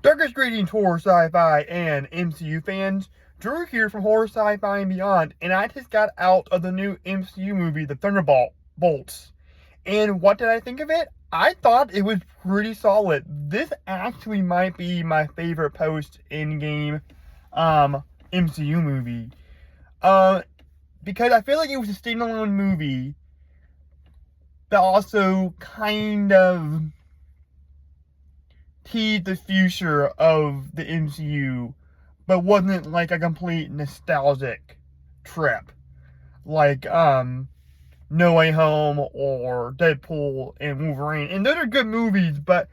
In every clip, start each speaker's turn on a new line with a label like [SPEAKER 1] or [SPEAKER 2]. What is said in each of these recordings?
[SPEAKER 1] Darkest greetings, horror, sci-fi, and MCU fans. Drew here from Horror, Sci-Fi, and Beyond, and I just got out of the new MCU movie, The Thunderbolts. And what did I think of it? I thought it was pretty solid. This actually might be my favorite post-Endgame MCU movie. Because I feel like it was a standalone movie that also kind of teased the future of the MCU, but wasn't like a complete nostalgic trip like No Way Home or Deadpool and Wolverine. And those are good movies, but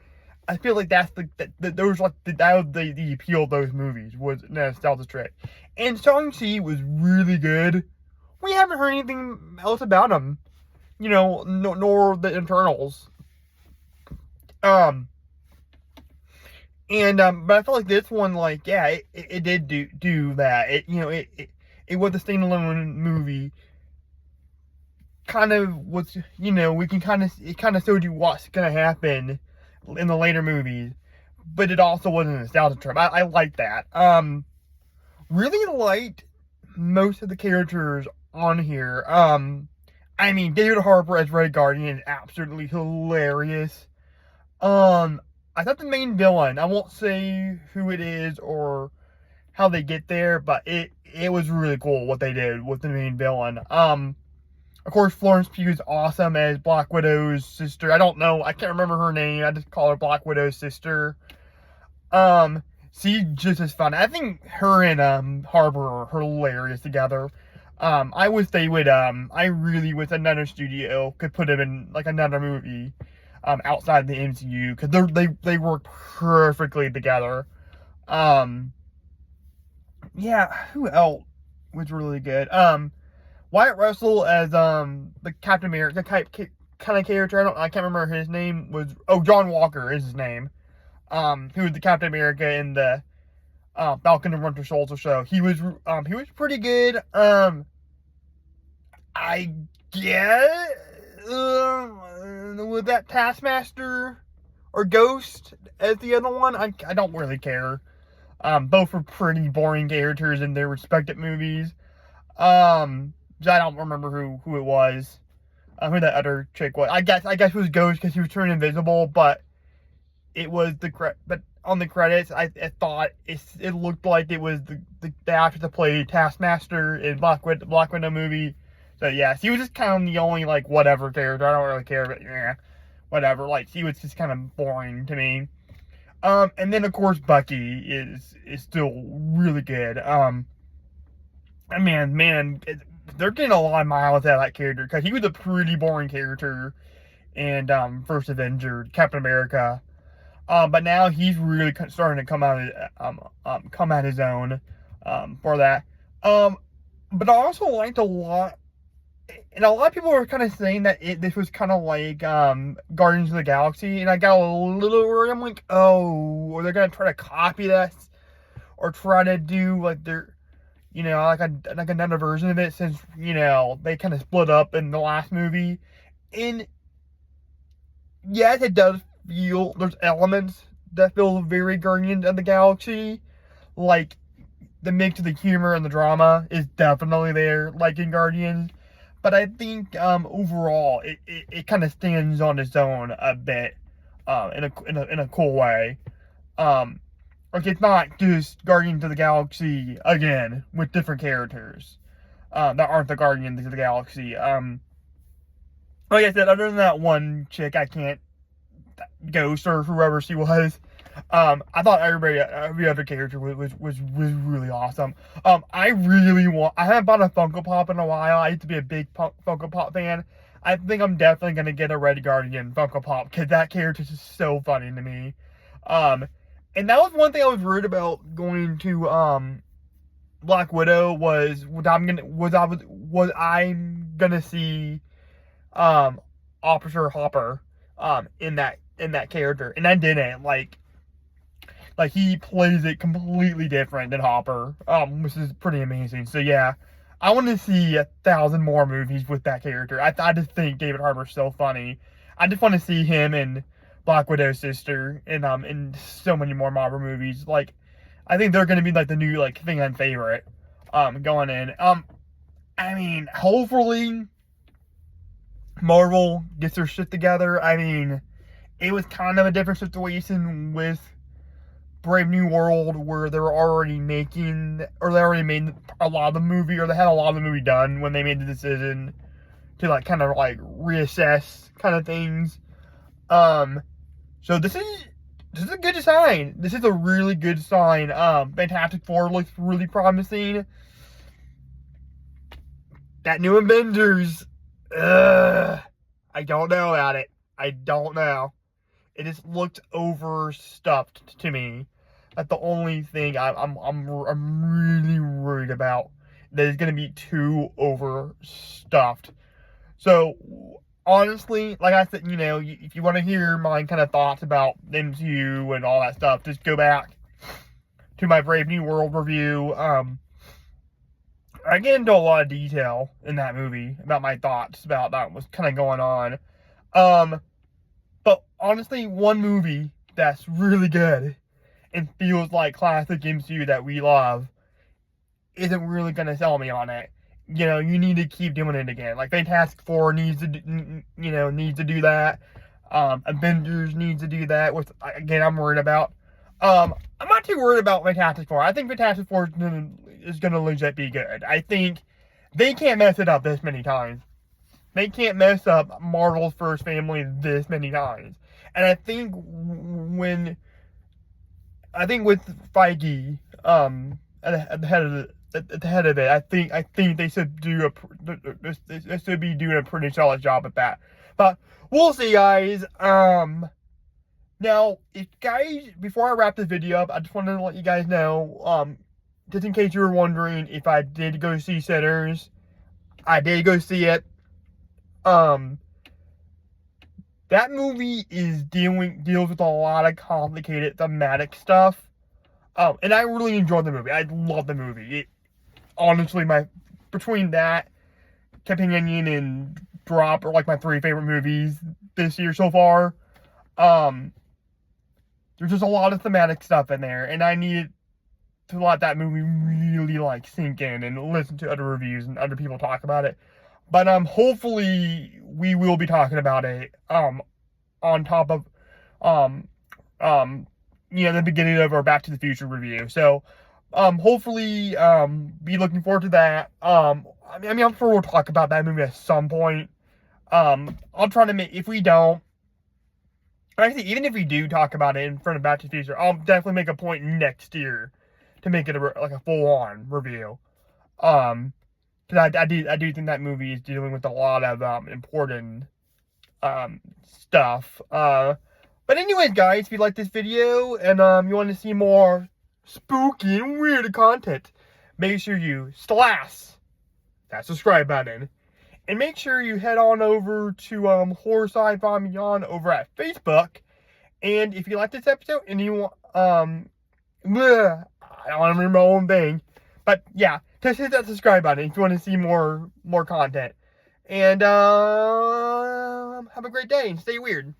[SPEAKER 1] I feel like that's that was the appeal of those movies, was nostalgia trip. And Shang-Chi was really good. We haven't heard anything else about him, nor the Internals. But I felt like this one, it did do that. It was a standalone movie. Kind of was, it kind of showed you what's gonna happen in the later movies, but it also wasn't a nostalgia trip. I like that. Really liked most of the characters on here. David Harbour as Red Guardian is absolutely hilarious. I thought the main villain, I won't say who it is or how they get there, but it was really cool what they did with the main villain. Of course, Florence Pugh is awesome as Black Widow's sister. I can't remember her name. I just call her Black Widow's sister. She's just as fun. I think her and Harbour are hilarious together. I wish they would, I really wish another studio could put them in, another movie. Outside the MCU, because they work perfectly together. Yeah, who else was really good? Wyatt Russell as the Captain America kind of character. I can't remember his name. John Walker is his name. Who was the Captain America in the Falcon and Winter Soldier show. He was pretty good. I guess. With that Taskmaster or Ghost as the other one, I don't really care. Both were pretty boring characters in their respective movies. I don't remember who it was. Who that other chick was. I guess it was Ghost because he was turned invisible, but it was but on the credits, I thought it looked like it was the actor that played Taskmaster in Black Widow movie. So yeah, he was just kind of the only whatever character. I don't really care, but yeah, whatever. He was just kind of boring to me. And then of course Bucky is still really good. Man, they're getting a lot of miles out of that character because he was a pretty boring character in First Avenger, Captain America. But now he's really starting to come out his own for that. But I also liked a lot. And a lot of people were kind of saying that this was kind of like Guardians of the Galaxy, and I got a little worried. I'm like, oh, are they gonna try to copy this, or try to do their, another version of it, since they kind of split up in the last movie. And yes, it does feel there's elements that feel very Guardians of the Galaxy, the mix of the humor and the drama is definitely there, like in Guardians. But I think overall it kind of stands on its own a bit, in a cool way. It's not just Guardians of the Galaxy again with different characters that aren't the Guardians of the Galaxy. Like I said, other than that one chick, I can't, Ghost or whoever she was. I thought every other character was really awesome. I haven't bought a Funko Pop in a while. I used to be a big Funko Pop fan. I think I'm definitely gonna get a Red Guardian Funko Pop because that character is just so funny to me. And that was one thing I was worried about going to Black Widow was I gonna see Officer Hopper in that character, and I didn't. He plays it completely different than Hopper, which is pretty amazing. So yeah, I want to see 1,000 more movies with that character. I just think David Harbour's so funny. I just want to see him in Black Widow's sister, and so many more Marvel movies. Like, I think they're gonna be like the new like fan favorite, going in. I mean, hopefully Marvel gets their shit together. I mean, it was kind of a different situation with Brave New World, where they were already making, or they already made a lot of the movie, or they had a lot of the movie done when they made the decision to like kind of like reassess kind of things. So this is a good sign. This is a really good sign. Fantastic Four looks really promising. That new Avengers, I don't know about it. I don't know. It just looked overstuffed to me. That's the only thing I'm really worried about. That it's gonna be too overstuffed. So honestly, like I said, if you want to hear my kind of thoughts about the MCU and all that stuff, just go back to my Brave New World review. I get into a lot of detail in that movie about my thoughts about that what's kind of going on. But honestly, one movie that's really good and feels like classic MCU that we love isn't really going to sell me on it. You need to keep doing it again. Like, Fantastic Four needs to do that. Avengers needs to do that, which, again, I'm worried about. I'm not too worried about Fantastic Four. I think Fantastic Four is going to legit be good. I think they can't mess it up this many times. They can't mess up Marvel's first family this many times. And I think with Feige, at the head of it, I think they should be doing a pretty solid job at that. But we'll see, guys. Now, before I wrap this video up, I just wanted to let you guys know, just in case you were wondering if I did go see Sinners, I did go see it. That movie deals with a lot of complicated thematic stuff. And I really enjoyed the movie. I love the movie. Honestly, between that, Companion, and Drop are like my 3 favorite movies this year so far. There's just a lot of thematic stuff in there, and I needed to let that movie really like sink in and listen to other reviews and other people talk about it. But hopefully we will be talking about it on top of the beginning of our Back to the Future review. So hopefully be looking forward to that. I'm sure we'll talk about that movie at some point. I'll try to if we don't, actually, even if we do talk about it in front of Back to the Future, I'll definitely make a point next year to make it a full-on review. Because I do think that movie is dealing with a lot of important stuff. But anyways, guys, if you like this video and you want to see more spooky and weird content, make sure you slash that subscribe button. And make sure you head on over to Horror Sci-Fi Beyond over at Facebook. And if you like this episode and you want, I don't remember my own thing. But yeah, just hit that subscribe button if you want to see more content. And have a great day and stay weird.